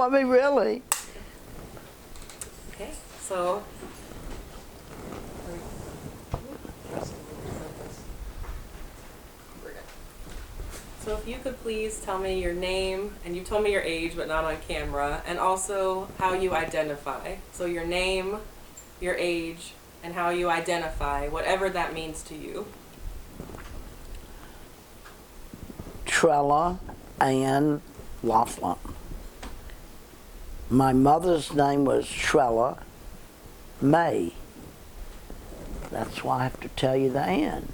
No, I mean, really. Okay, so so if you could please tell me your name, and you told me your age, but not on camera, and also how you identify. So your name, your age, and how you identify, whatever that means to you. Trella Laughlin. My mother's name was Trella May. That's why I have to tell you the Ann.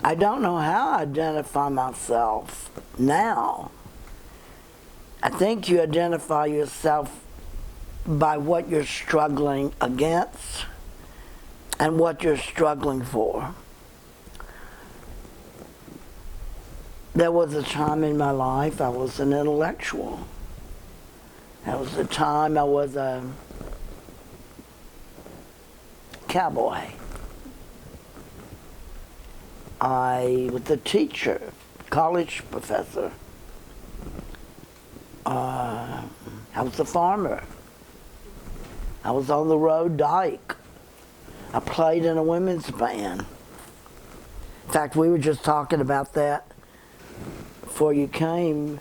I don't know how I identify myself now. I think you identify yourself by what you're struggling against and what you're struggling for. There was a time in my life I was an intellectual. There was a time I was a cowboy. I was a teacher, college professor. I was a farmer. I was on the road dyke. I played in a women's band. In fact, we were just talking about that before you came,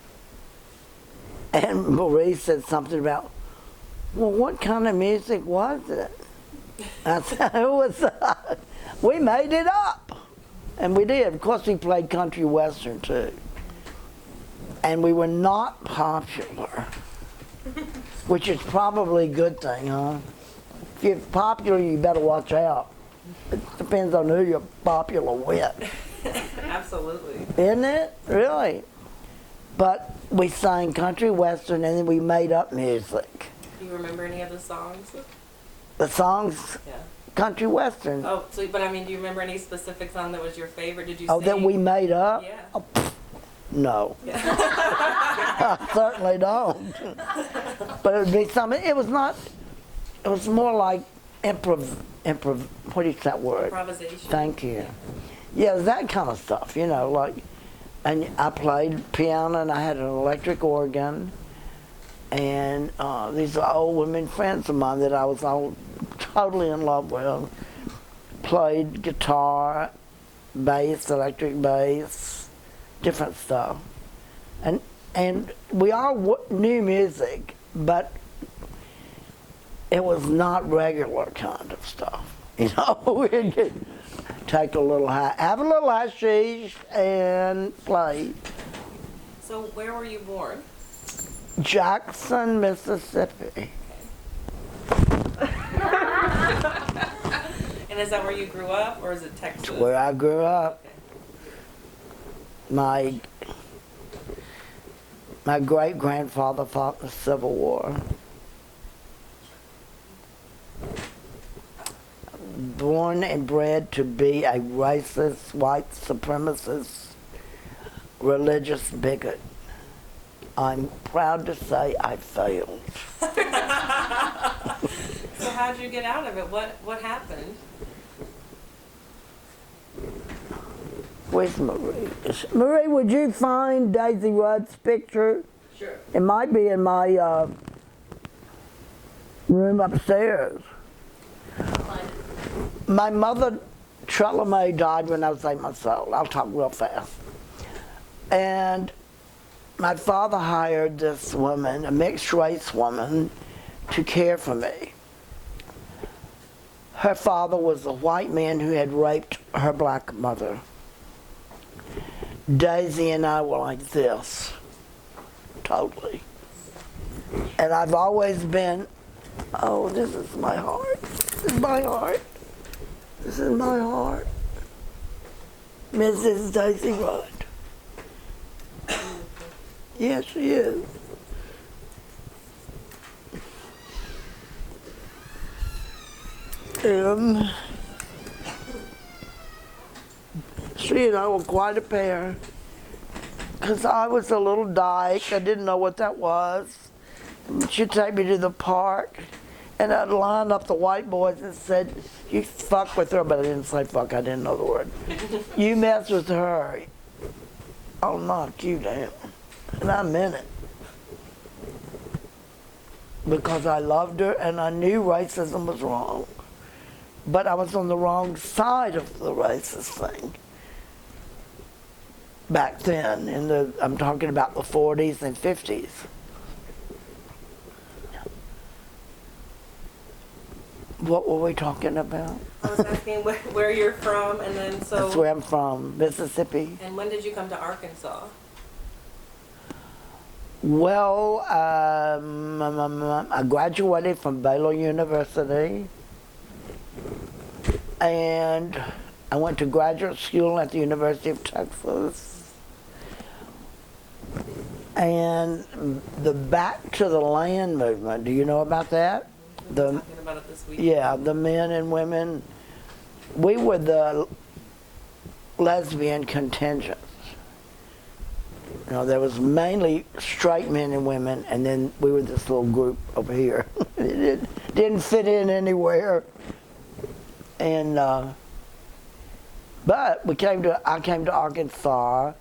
and Marie said something about, well, what kind of music was it? I said, it was, we made it up. And we did. Of course, we played country western, too. And we were not popular, which is probably a good thing, huh? If you're popular, you better watch out. It depends on who you're popular with. Absolutely. Isn't it? Really? But we sang country western, and then we made up music. Do you remember any of the songs? The songs? Yeah. Country western. Oh, so, but I mean, do you remember any specific song that was your favorite? Did you Oh, sing? that we made up? Yeah. Oh, no. Yeah. I certainly don't. But it would be something, it was not, it was more like what is that word? Improvisation. Thank you. Yeah, that kind of stuff, you know, like, and I played piano and I had an electric organ, and these are old women friends of mine that I was all totally in love with. Played guitar, bass, electric bass, different stuff. And we all knew music, but it was not regular kind of stuff. You know, we'd take a little have a little hashish and play. So where were you born? Jackson, Mississippi. And is that where you grew up, or is it Texas? Where I grew up. Okay. My great-grandfather fought in the Civil War. Born and bred to be a racist, white supremacist, religious bigot. I'm proud to say I failed. So how'd you get out of it? What happened? Where's Marie? Marie, would you find Daisy Rudd's picture? Sure. It might be in my room upstairs. My mother, Trella May, died when I was 8 months old. I'll talk real fast. And my father hired this woman, a mixed race woman, to care for me. Her father was a white man who had raped her black mother. Daisy and I were like this, totally. And I've always been, oh, this is my heart. This is my heart. This is my heart. Mrs. Daisy Rudd. Yes, she is. She and I were quite a pair. Because I was a little dyke. I didn't know what that was. She'd take me to the park, and I'd line up the white boys and said, you fuck with her, but I didn't say fuck, I didn't know the word. You mess with her, I'll knock you down. And I meant it. Because I loved her and I knew racism was wrong. But I was on the wrong side of the racist thing. Back then, I'm talking about the 40s and 50s. What were we talking about? I was asking where you're from, and then so. That's where I'm from, Mississippi. And when did you come to Arkansas? Well, I graduated from Baylor University, and I went to graduate school at the University of Texas. And the Back to the Land movement, do you know about that? We've been talking about it this week. Yeah, the men and women. We were the lesbian contingent. You know, there was mainly straight men and women, and then we were this little group over here. It didn't fit in anywhere. And but I came to Arkansas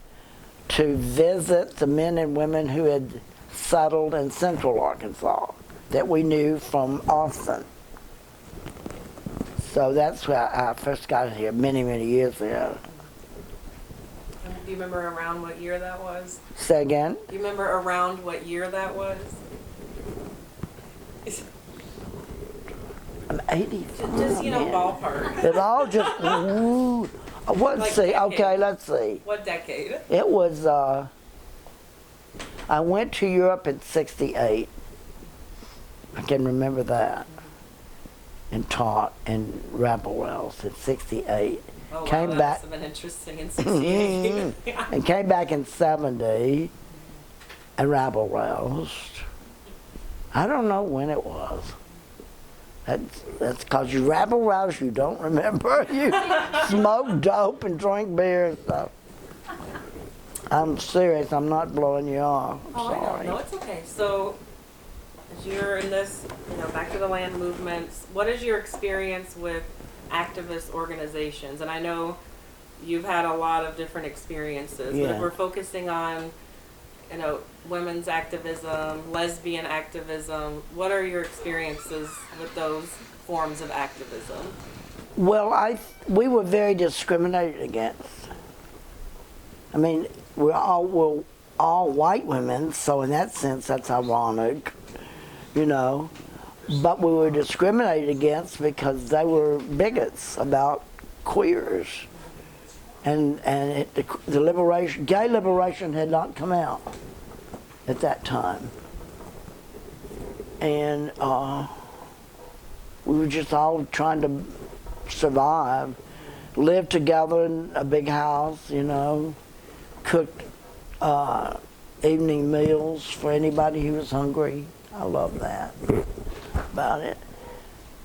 to visit the men and women who had settled in Central Arkansas that we knew from Austin. So that's where I first got here many, many years ago. Do you remember around what year that was? Say again? Do you remember around what year that was? I'm 80. Just ballpark. It all just, ooh. Let's Like see, decade. okay, let's see. What decade? It was, I went to Europe in '68. I can remember that. And taught in Rebel Wells in '68. Oh, wow, Came that back. must have been interesting in 68. And came back in '70 and rabble roused. I don't know when it was. That's because you rabble roused, you don't remember. You smoke dope and drink beer and stuff. I'm serious, I'm not blowing you off. I'm sorry. No, it's okay. So, as you're in this, Back to the Land movements, what is your experience with activist organizations? And I know you've had a lot of different experiences, but if we're focusing on, women's activism, lesbian activism, what are your experiences with those forms of activism? Well, we were very discriminated against. I mean, we're all white women, so in that sense, that's ironic, But we were discriminated against because they were bigots about queers, and the liberation, gay liberation had not come out at that time, and we were just all trying to survive, live together in a big house, cooked evening meals for anybody who was hungry. I love that about it.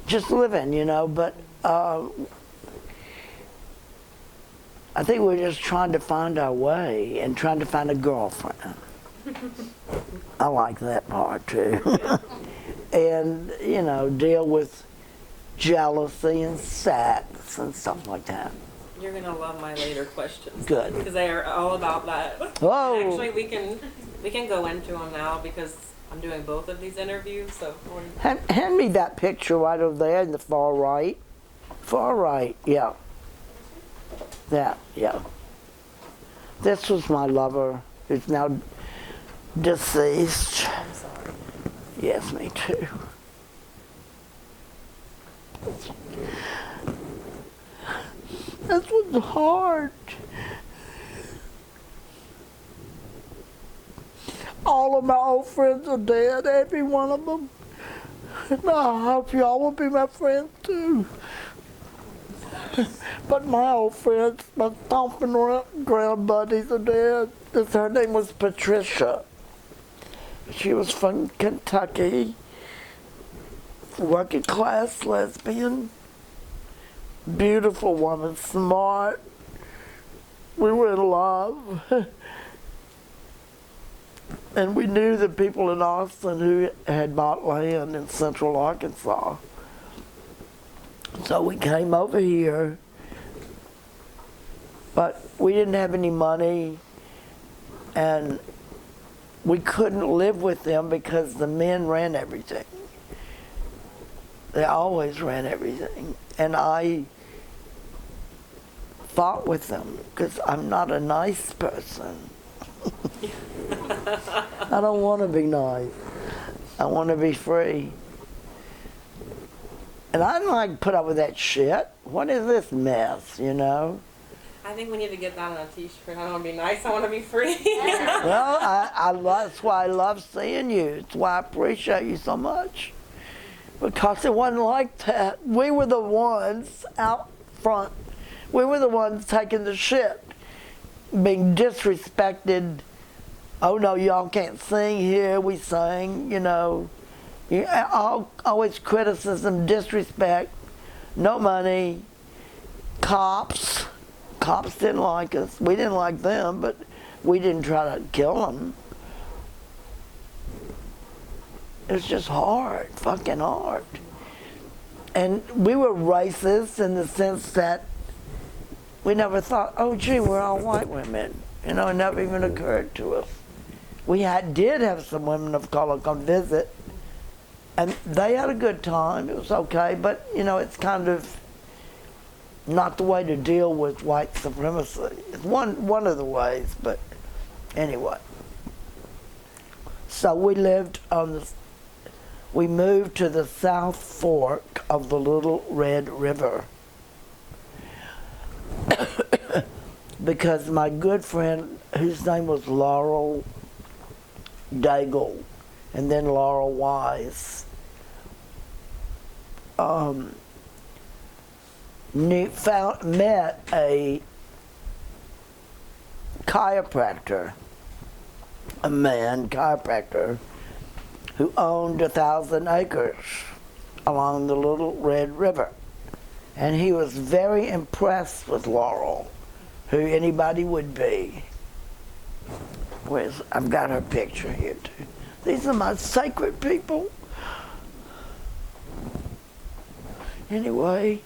Just living, but I think we're just trying to find our way and trying to find a girlfriend. I like that part too. And, deal with jealousy and sex and stuff like that. You're going to love my later questions. Good. Because they are all about that. Whoa. Actually, we can go into them now because I'm doing both of these interviews. So hand me that picture right over there in the far right. Far right, yeah. That, yeah. This was my lover, who's now deceased. I'm sorry. Yes, me too. This was hard. All of my old friends are dead, every one of them. And I hope y'all will be my friends too. But my old friends, my stomping ground buddies are dead. Her name was Patricia. She was from Kentucky, working class lesbian, beautiful woman, smart. We were in love. And we knew the people in Austin who had bought land in Central Arkansas. So we came over here, but we didn't have any money, And we couldn't live with them because the men ran everything. They always ran everything. And I fought with them because I'm not a nice person. I don't want to be nice. I want to be free. And I don't like to put up with that shit. What is this mess, you know? I think we need to get that on a t-shirt. I don't want to be nice, I want to be free. Well, that's why I love seeing you. It's why I appreciate you so much. Because it wasn't like that. We were the ones out front. We were the ones taking the shit. Being disrespected. Oh no, y'all can't sing here. We sing, you know. Always criticism, disrespect, no money, cops. Cops didn't like us. We didn't like them, but we didn't try to kill them. It was just hard, fucking hard. And we were racist in the sense that we never thought, oh gee, we're all white women. You know, it never even occurred to us. We did have some women of color come visit, and they had a good time. It was okay, but you know, it's kind of not the way to deal with white supremacy. It's one of the ways, but anyway. So we moved to the South Fork of the Little Red River because my good friend, whose name was Laurel Daigle, and then Laurel Wise, met a chiropractor, who owned 1,000 acres along the Little Red River. And he was very impressed with Laurel, who anybody would be. I've got her picture here too. These are my sacred people. Anyway,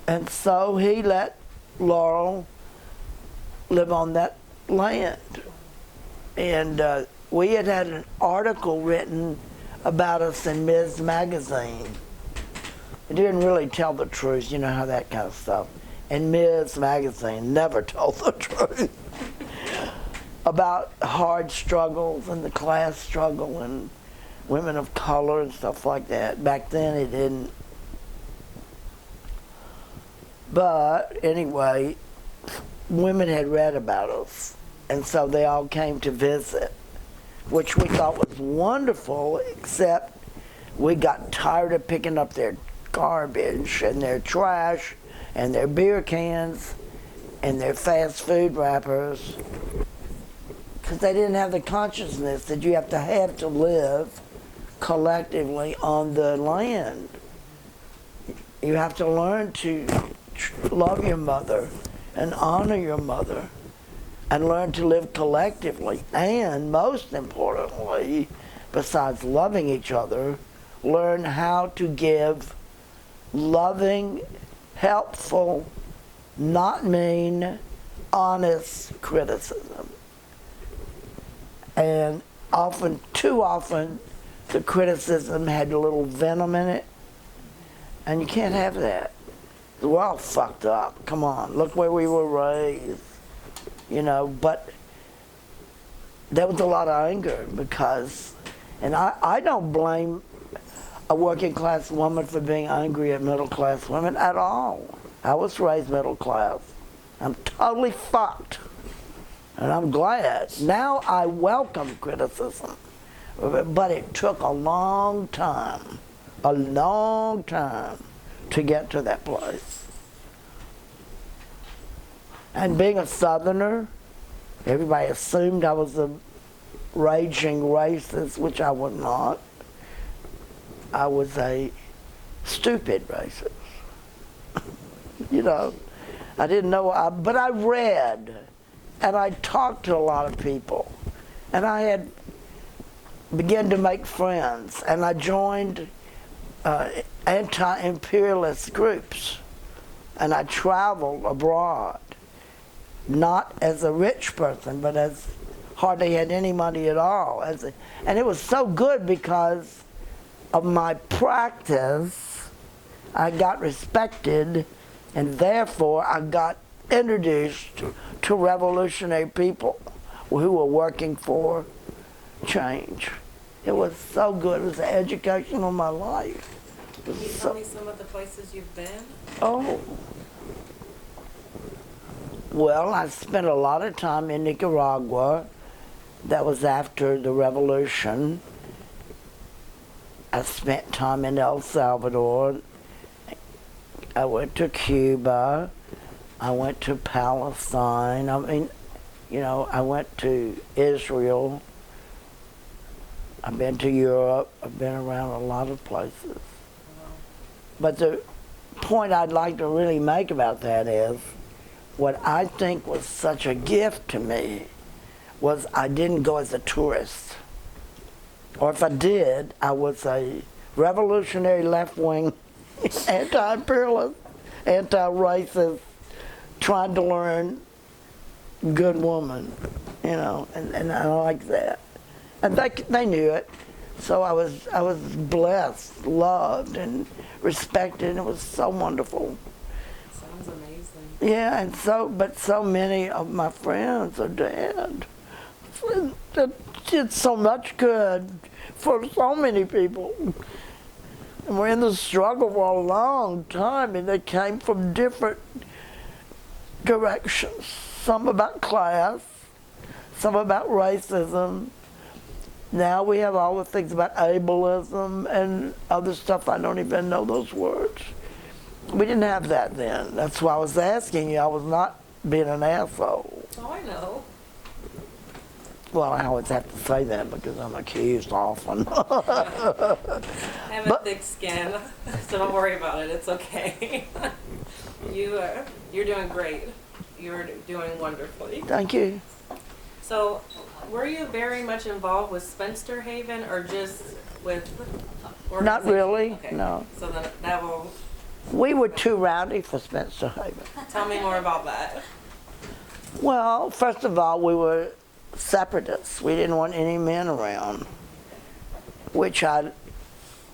and so he let Laurel live on that land. And we had an article written about us in Ms. Magazine. It didn't really tell the truth, you know how that kind of stuff. And Ms. Magazine never told the truth about hard struggles and the class struggle and women of color and stuff like that. Back then it didn't. But anyway, women had read about us, and so they all came to visit, which we thought was wonderful, except we got tired of picking up their garbage and their trash and their beer cans and their fast food wrappers, because they didn't have the consciousness that you have to live collectively on the land. You have to learn to love your mother and honor your mother and learn to live collectively, and most importantly, besides loving each other, learn how to give loving, helpful, not mean, honest criticism. And too often, the criticism had a little venom in it, and you can't have that. We're all fucked up. Come on, look where we were raised, you know. But there was a lot of anger because, and I don't blame a working class woman for being angry at middle class women at all. I was raised middle class. I'm totally fucked, and I'm glad. Now I welcome criticism, but it took a long time to get to that place. And being a Southerner, everybody assumed I was a raging racist, which I was not. I was a stupid racist. You know, I didn't know, but I read, and I talked to a lot of people, and I had began to make friends, and I joined anti-imperialist groups, and I traveled abroad. not as a rich person, but as hardly had any money at all. And it was so good because of my practice. I got respected, and therefore I got introduced to revolutionary people who were working for change. It was so good. It was an education of my life. Can you tell me some of the places you've been? Oh. Well, I spent a lot of time in Nicaragua. That was after the revolution. I spent time in El Salvador. I went to Cuba. I went to Palestine. I mean, you know, I went to Israel. I've been to Europe. I've been around a lot of places. But the point I'd like to really make about that is, what I think was such a gift to me was I didn't go as a tourist. Or if I did, I was a revolutionary left-wing, anti-imperialist, anti-racist, trying to learn good woman, you know, and I like that. And they knew it. So I was blessed, loved, and respected, and it was so wonderful. Sounds amazing. Yeah, and but so many of my friends are dead. That did so much good for so many people. And we're in the struggle for a long time, and they came from different directions. Some about class, some about racism. Now we have all the things about ableism and other stuff. I don't even know those words. We didn't have that then. That's why I was asking you. I was not being an asshole. Oh, I know. Well, I always have to say that because I'm accused often. I have a thick skin, so don't worry about it. It's okay. You're doing great. You're doing wonderfully. Thank you. So, were you very much involved with Spinsterhaven, or just with organization? Not really, Okay. no. So then that will We were too rowdy for Spinsterhaven. tell me more about that. Well, first of all, we were separatists. We didn't want any men around, which I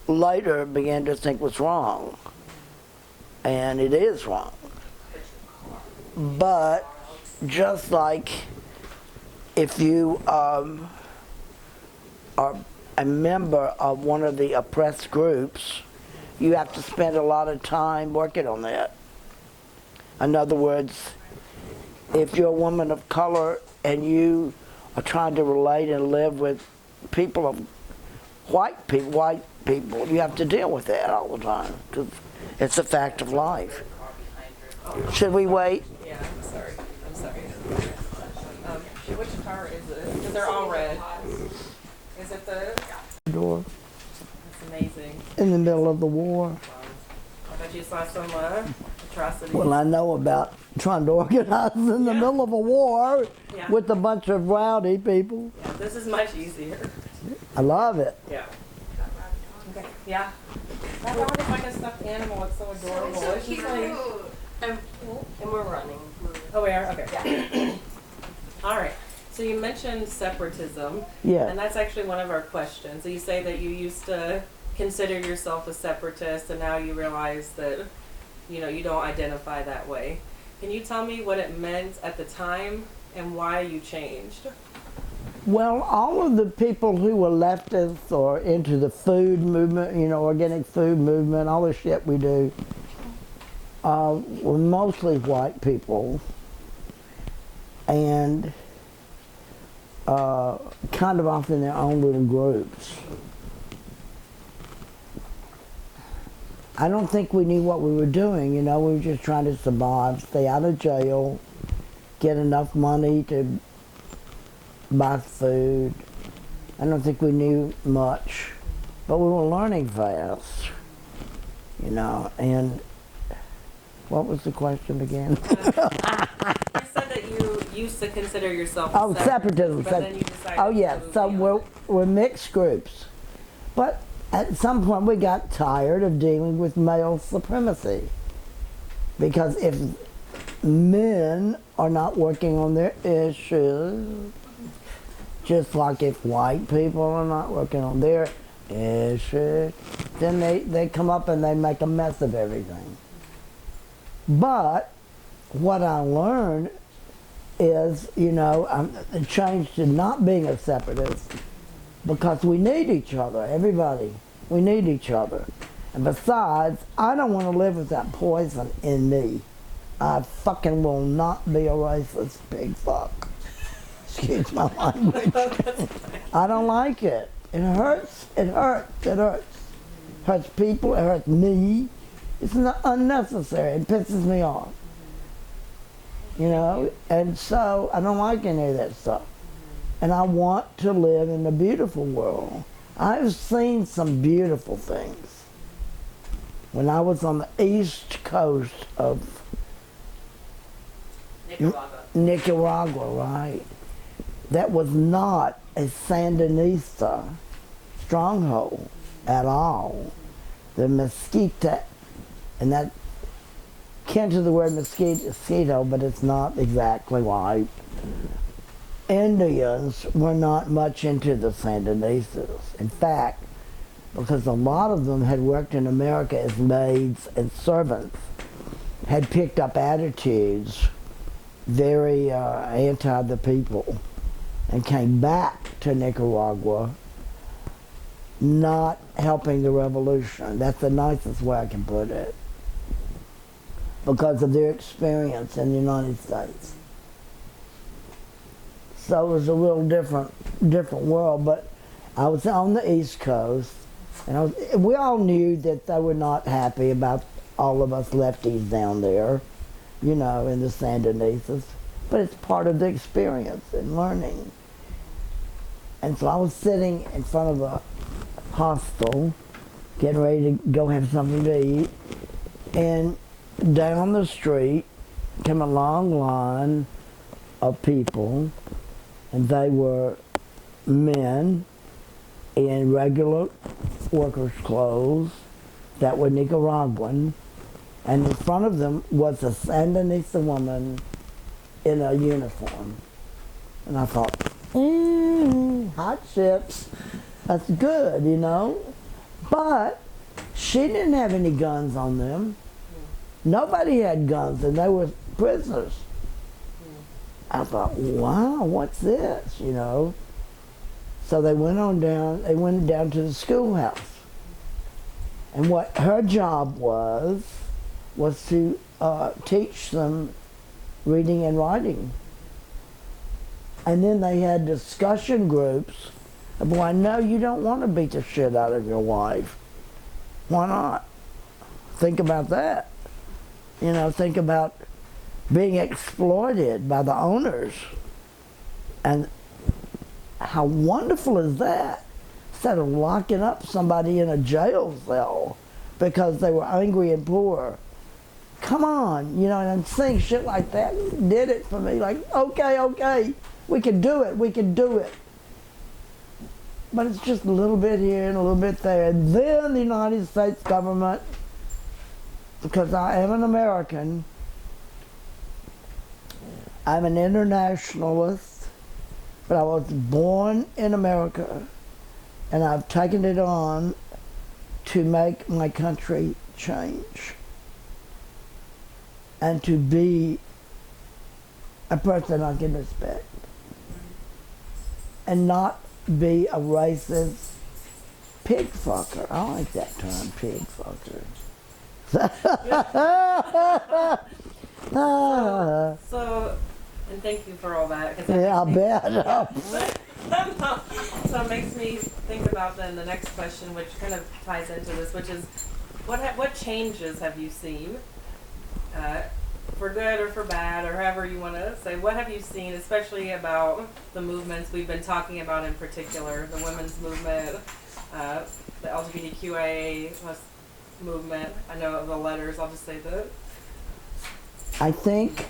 later began to think was wrong. And it is wrong. But just like if you are a member of one of the oppressed groups, you have to spend a lot of time working on that. In other words, if you're a woman of color and you are trying to relate and live with people of white people, you have to deal with that all the time because it's a fact of life. Should we wait? Yeah, I'm sorry. Which car is it? Because they're all red. Is it the Door That's amazing. in the middle of the war. I bet you saw some atrocities. Well, I know about trying to organize in the middle of a war Yeah. with a bunch of rowdy people. Yeah, this is much easier. I love it. Yeah. Okay. Yeah. That dog is like a stuffed animal. It's so adorable. It's just like. And we're running. Oh, we are? Okay. All right. So you mentioned separatism. Yeah. And that's actually one of our questions. So you say that you used to consider yourself a separatist, and now you realize that, you know, you don't identify that way. Can you tell me what it meant at the time and why you changed? Well, all of the people who were leftists or into the food movement, you know, organic food movement, all the shit we do, were mostly white people and kind of off in their own little groups. I don't think we knew what we were doing, you know, we were just trying to survive, stay out of jail, get enough money to buy food. I don't think we knew much, but we were learning fast, you know, and what was the question again? You said that you used to consider yourself a Separatism. but then you decided Oh, yeah, to move so beyond. we're mixed groups. But at some point we got tired of dealing with male supremacy. Because if men are not working on their issues, just like if white people are not working on their issues, then they come up and they make a mess of everything. But what I learned is, you know, the change to not being a separatist, because we need each other, everybody. We need each other. And besides, I don't want to live with that poison in me. I fucking will not be a racist pig fuck. Excuse my language. I don't like it. It hurts. It hurts. It hurts. It hurts people. It hurts me. It's not unnecessary. It pisses me off. You know? And so I don't like any of that stuff. And I want to live in a beautiful world. I've seen some beautiful things. When I was on the east coast of Nicaragua, right? That was not a Sandinista stronghold at all. The Mesquite, and that kin to the word mosquito, but it's not exactly right. Indians were not much into the Sandinistas. In fact, because a lot of them had worked in America as maids and servants, had picked up attitudes very anti the people, and came back to Nicaragua not helping the revolution. That's the nicest way I can put it. Because of their experience in the United States. So it was a real different world, but I was on the East Coast, and we all knew that they were not happy about all of us lefties down there, you know, in the Sandinistas, but it's part of the experience and learning. And so I was sitting in front of a hostel, getting ready to go have something to eat, and down the street came a long line of people, and they were men in regular workers' clothes that were Nicaraguan, and in front of them was a Sandinista woman in a uniform. And I thought, hot chips, that's good, you know? But she didn't have any guns on them. Nobody had guns, and they were prisoners. I thought, wow, what's this, you know? So they went down to the schoolhouse. And what her job was to teach them reading and writing. And then they had discussion groups of, well, I know you don't want to beat the shit out of your wife. Why not? Think about that. You know, think about being exploited by the owners. And how wonderful is that? Instead of locking up somebody in a jail cell because they were angry and poor. Come on, you know, and saying shit like that did it for me. Like, okay, we can do it. But it's just a little bit here and a little bit there. And then the United States government, because I am an American, I'm an internationalist, but I was born in America, and I've taken it on to make my country change and to be a person I can respect and not be a racist pig fucker. I like that term, pig fucker. So, and thank you for all that. Yeah, I bet. So it makes me think about then the next question, which kind of ties into this, which is, what changes have you seen, for good or for bad, or however you want to say? What have you seen, especially about the movements we've been talking about in particular, the women's movement, the LGBTQIA plus movement? I know the letters. I'll just say that. I think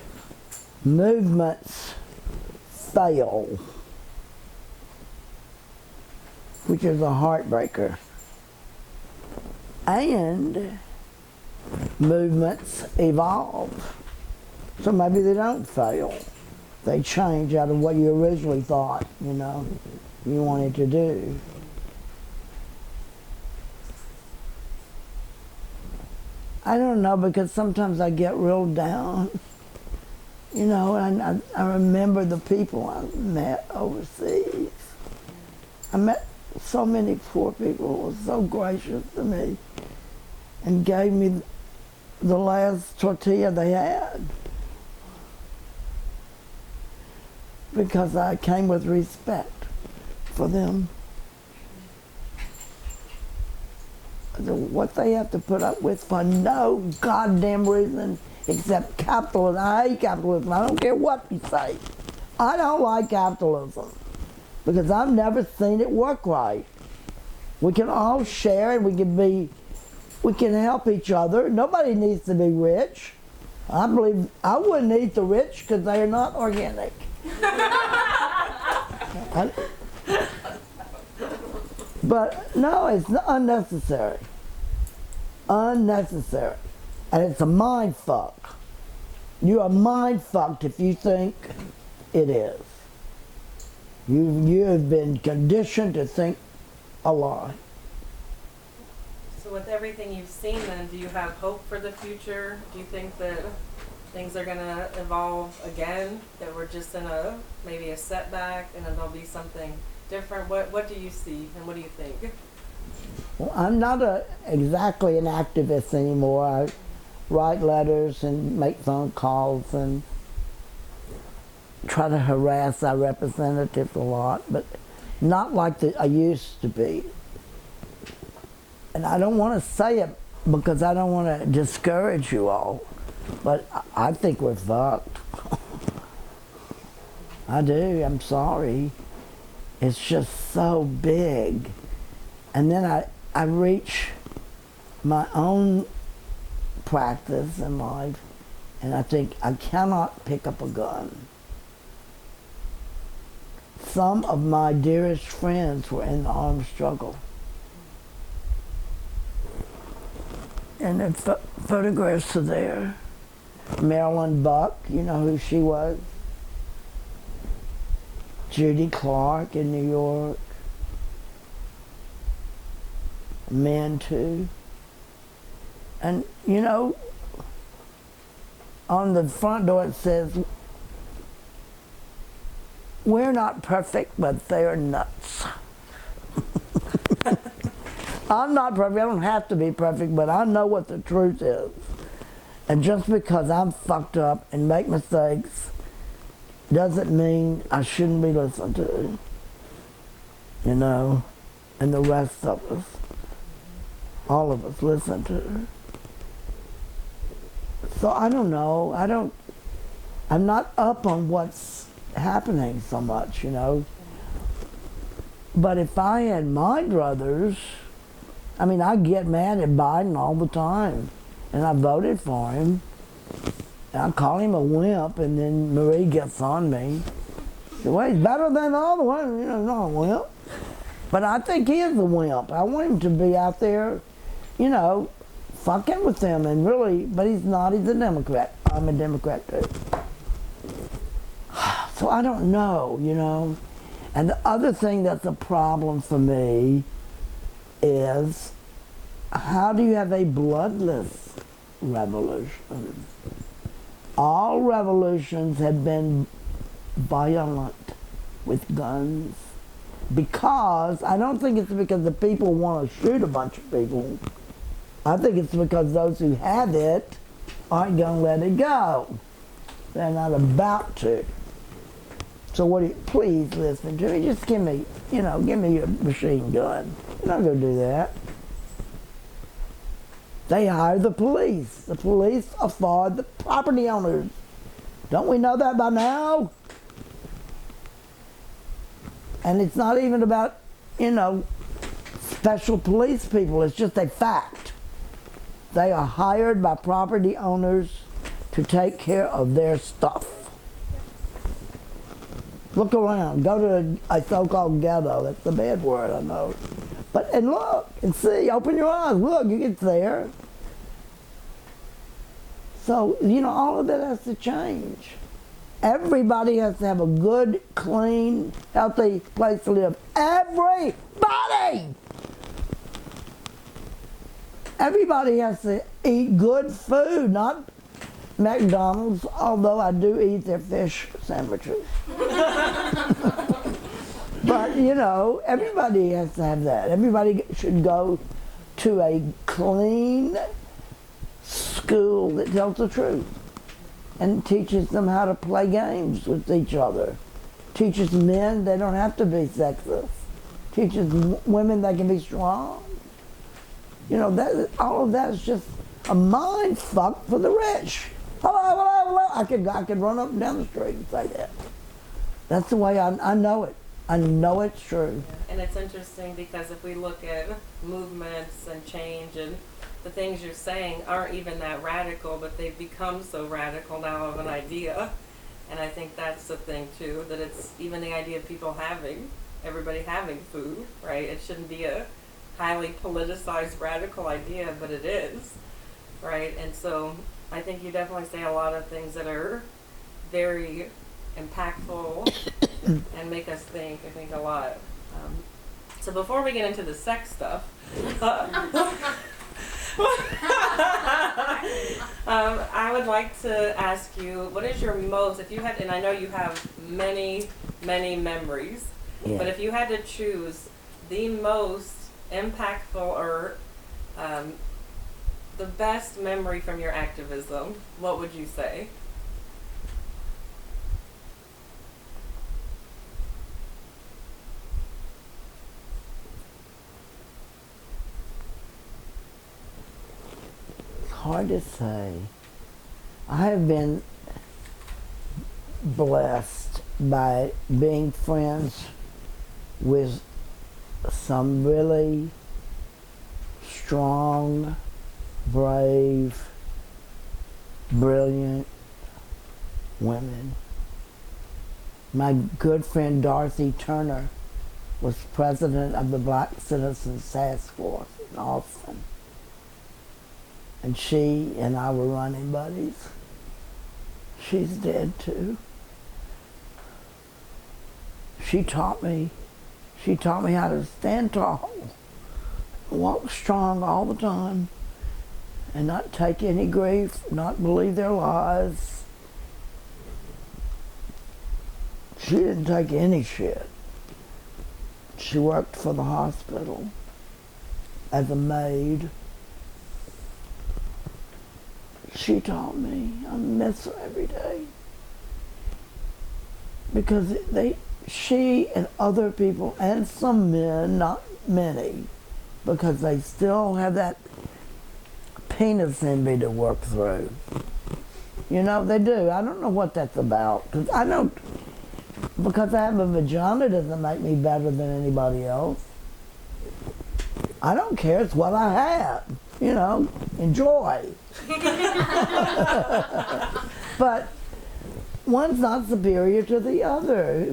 movements fail, which is a heartbreaker. And movements evolve. So maybe they don't fail. They change out of what you originally thought, you wanted to do. I don't know, because sometimes I get real down, and I remember the people I met overseas. I met so many poor people who were so gracious to me and gave me the last tortilla they had, because I came with respect for them. What they have to put up with for no goddamn reason except capitalism. I hate capitalism. I don't care what you say. I don't like capitalism because I've never seen it work right. We can all share and we can help each other. Nobody needs to be rich. I believe I wouldn't eat the rich because they are not organic. But no, it's unnecessary. Unnecessary. And it's a mind fuck. You are mind fucked if you think it is. You have been conditioned to think a lie. So with everything you've seen then, do you have hope for the future? Do you think that things are gonna evolve again? That we're just in maybe a setback and then there'll be something different? What do you see and what do you think? Well, I'm not exactly an activist anymore. I write letters and make phone calls and try to harass our representatives a lot, but not like I used to be. And I don't want to say it because I don't want to discourage you all, but I think we're fucked. I do, I'm sorry. It's just so big. And then I reach my own practice in life, and I think I cannot pick up a gun. Some of my dearest friends were in the armed struggle. And the photographs are there. Marilyn Buck, you know who she was? Judy Clark in New York. Men too. And on the front door it says, "We're not perfect, but they're nuts." I'm not perfect, I don't have to be perfect, but I know what the truth is. And just because I'm fucked up and make mistakes doesn't mean I shouldn't be listened to. And the rest of us, all of us, listen to her. So I don't know, I'm not up on what's happening so much, But if I had my druthers, I get mad at Biden all the time, and I voted for him. And I call him a wimp, and then Marie gets on me. Well, he's better than the other one, not a wimp. But I think he is a wimp. I want him to be out there, fucking with them, and really, but he's not, he's a Democrat. I'm a Democrat too. So I don't know, And the other thing that's a problem for me is, how do you have a bloodless revolution? All revolutions have been violent with guns, because I don't think it's because the people want to shoot a bunch of people. I think it's because those who have it aren't going to let it go. They're not about to. So please listen to me. Just give me your machine gun. You're not going to do that. They hire the police. The police are for the property owners. Don't we know that by now? And it's not even about, special police people. It's just a fact. They are hired by property owners to take care of their stuff. Look around. Go to a so-called ghetto. That's a bad word, I know. And look and see. Open your eyes. Look, it's there. So, you know, all of that has to change. Everybody has to have a good, clean, healthy place to live. Everybody! Everybody has to eat good food, not McDonald's, although I do eat their fish sandwiches. But, you know, everybody has to have that. Everybody should go to a clean school that tells the truth and teaches them how to play games with each other. Teaches men they don't have to be sexist. Teaches women they can be strong. You know, that, all of that is just a mind fuck for the rich. Hello, hello, hello. I could run up and down the street and say that. That's the way I know it. I know it's true. And it's interesting because if we look at movements and change, and the things you're saying aren't even that radical, but they've become so radical now of an idea. And I think that's the thing too, that it's even the idea of people everybody having food, right? It shouldn't be a highly politicized radical idea, but it is, right? And so I think you definitely say a lot of things that are very impactful and make us think, I think, a lot. So before we get into the sex stuff, I would like to ask you, what is your most, if you had, and I know you have many, many memories, Yeah. but if you had to choose the most impactful or the best memory from your activism, what would you say? It's hard to say. I have been blessed by being friends with some really strong, brave, brilliant women. My good friend Dorothy Turner was president of the Black Citizens Task Force in Austin. And she and I were running buddies. She's dead too. She taught me how to stand tall, walk strong all the time, and not take any grief, not believe their lies. She didn't take any shit. She worked for the hospital as a maid. She taught me. I miss her every day. Because she and other people, and some men, not many, because they still have that penis envy to work through. You know, they do. I don't know what that's about. Because I have a vagina doesn't make me better than anybody else. I don't care. It's what I have. You know, enjoy. But one's not superior to the other.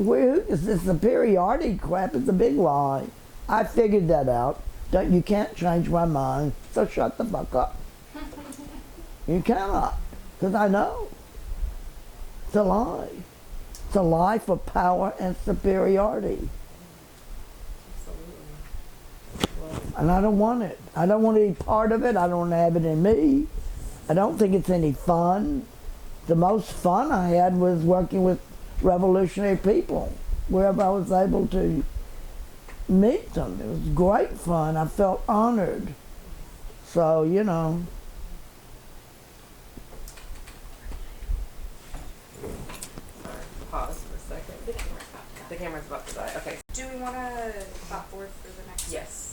This superiority crap is a big lie. I figured that out. You can't change my mind, so shut the fuck up. You cannot, because I know. It's a lie. It's a lie for power and superiority. And I don't want it. I don't want to be part of it. I don't want to have it in me. I don't think it's any fun. The most fun I had was working with revolutionary people, wherever I was able to meet them. It was great fun. I felt honored. So, you know. Pause for a second. The camera's about to die. Okay. Do we want to clap forward for the next? Yes.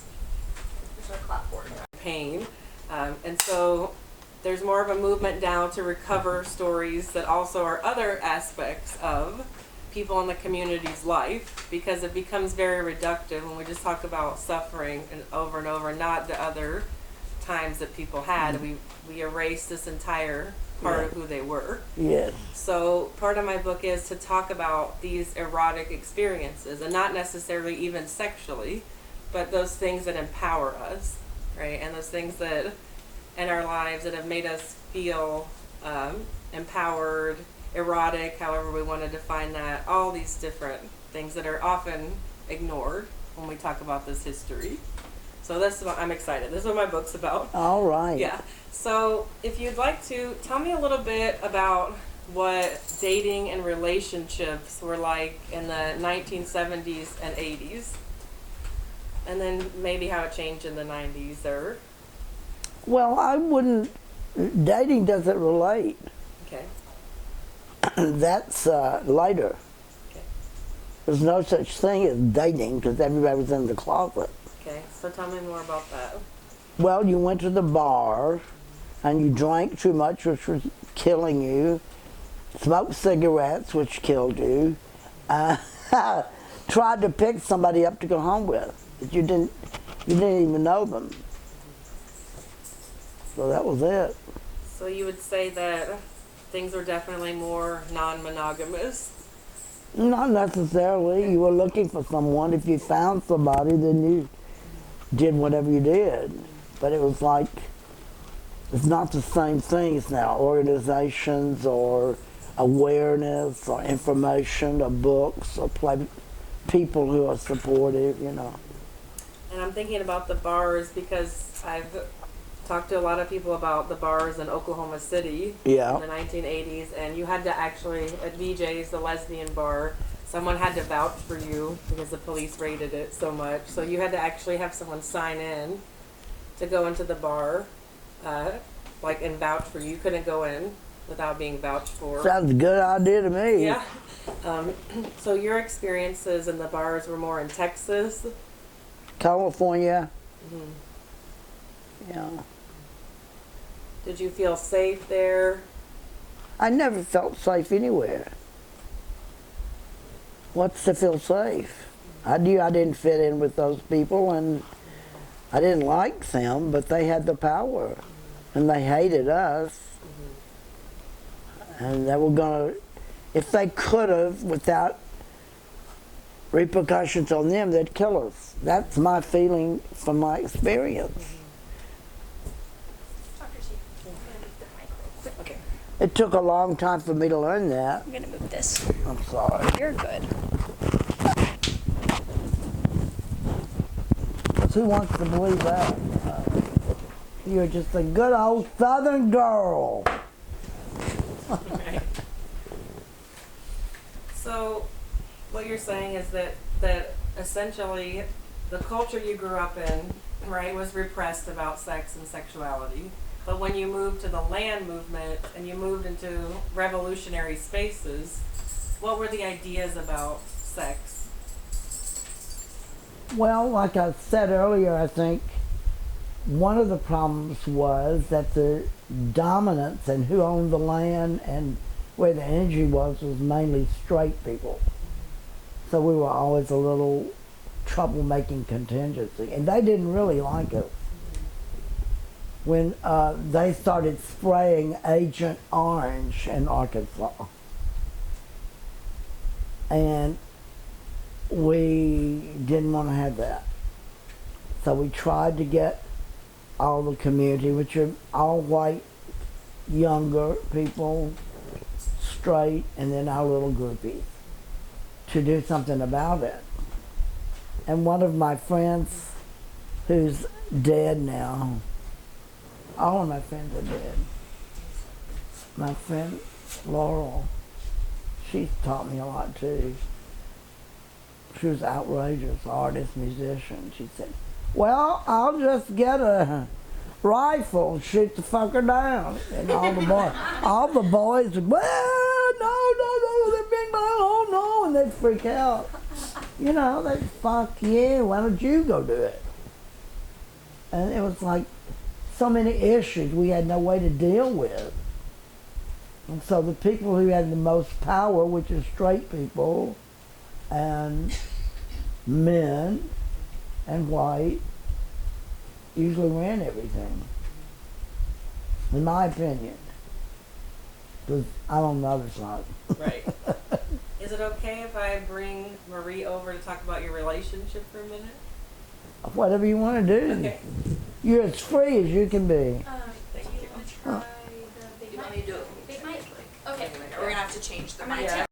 There's a clap forward. Pain. And so there's more of a movement now to recover stories that also are other aspects of people in the community's life, because it becomes very reductive when we just talk about suffering and over, not the other times that people had. We erase this entire part of who they were. Yes. So part of my book is to talk about these erotic experiences, and not necessarily even sexually, but those things that empower us, right? And those things that in our lives that have made us feel empowered, erotic, however we want to define that, all these different things that are often ignored when we talk about this history. So that's what I'm excited. This is what my book's about. All right. Yeah. So if you'd like to, tell me a little bit about what dating and relationships were like in the 1970s and 80s. And then maybe how it changed in the 90s or... Well, I wouldn't, dating doesn't relate. Okay. That's later. Okay. There's no such thing as dating because everybody was in the closet. Okay. So tell me more about that. Well, you went to the bar and you drank too much, which was killing you. Smoked cigarettes, which killed you. Tried to pick somebody up to go home with. But you didn't even know them. So that was it. So you would say that things were definitely more non-monogamous? Not necessarily. You were looking for someone. If you found somebody, then you did whatever you did. But it was like, it's not the same things now. Organizations or awareness or information or books or people who are supportive, you know. And I'm thinking about the bars because I've talked to a lot of people about the bars in Oklahoma City Yeah. in the 1980s, and you had to actually, at VJ's, the lesbian bar, someone had to vouch for you because the police raided it so much. So you had to actually have someone sign in to go into the bar, and vouch for you. You couldn't go in without being vouched for. Sounds a good idea to me. Yeah. So your experiences in the bars were more in Texas? California. Mm-hmm. Yeah. Did you feel safe there? I never felt safe anywhere. What's to feel safe? I knew I didn't fit in with those people and I didn't like them, but they had the power and they hated us. And they were gonna, if they could have, without repercussions on them, they'd kill us. That's my feeling from my experience. Okay. It took a long time for me to learn that. I'm gonna move this. I'm sorry. You're good. Who wants to believe that? You're just a good old Southern girl. Right. So, what you're saying is that essentially the culture you grew up in, right, was repressed about sex and sexuality. But when you moved to the land movement and you moved into revolutionary spaces, what were the ideas about sex? Well, like I said earlier, I think one of the problems was that the dominance and who owned the land and where the energy was mainly straight people. So we were always a little troublemaking contingency, and they didn't really like us. When they started spraying Agent Orange in Arkansas, and we didn't want to have that. So we tried to get all the community, which are all white, younger people, straight, and then our little groupies, to do something about it. And one of my friends, who's dead now, all of my friends are dead. My friend Laurel, she taught me a lot too. She was an outrageous artist, musician. She said, well, I'll just get a rifle and shoot the fucker down. And all the boys would, well, no, they're being bad, oh no, and they'd freak out. You know, they'd, fuck you, why don't you go do it? And it was like so many issues we had no way to deal with. And so the people who had the most power, which is straight people, and men and white, usually ran everything, in my opinion, because I'm on the other side. Right. Is it okay if I bring Marie over to talk about your relationship for a minute? Whatever you want to do. Okay. You're as free as you can be. Thank Do you you. want to try the big You want me to do it? change the I mean, mic. Yeah.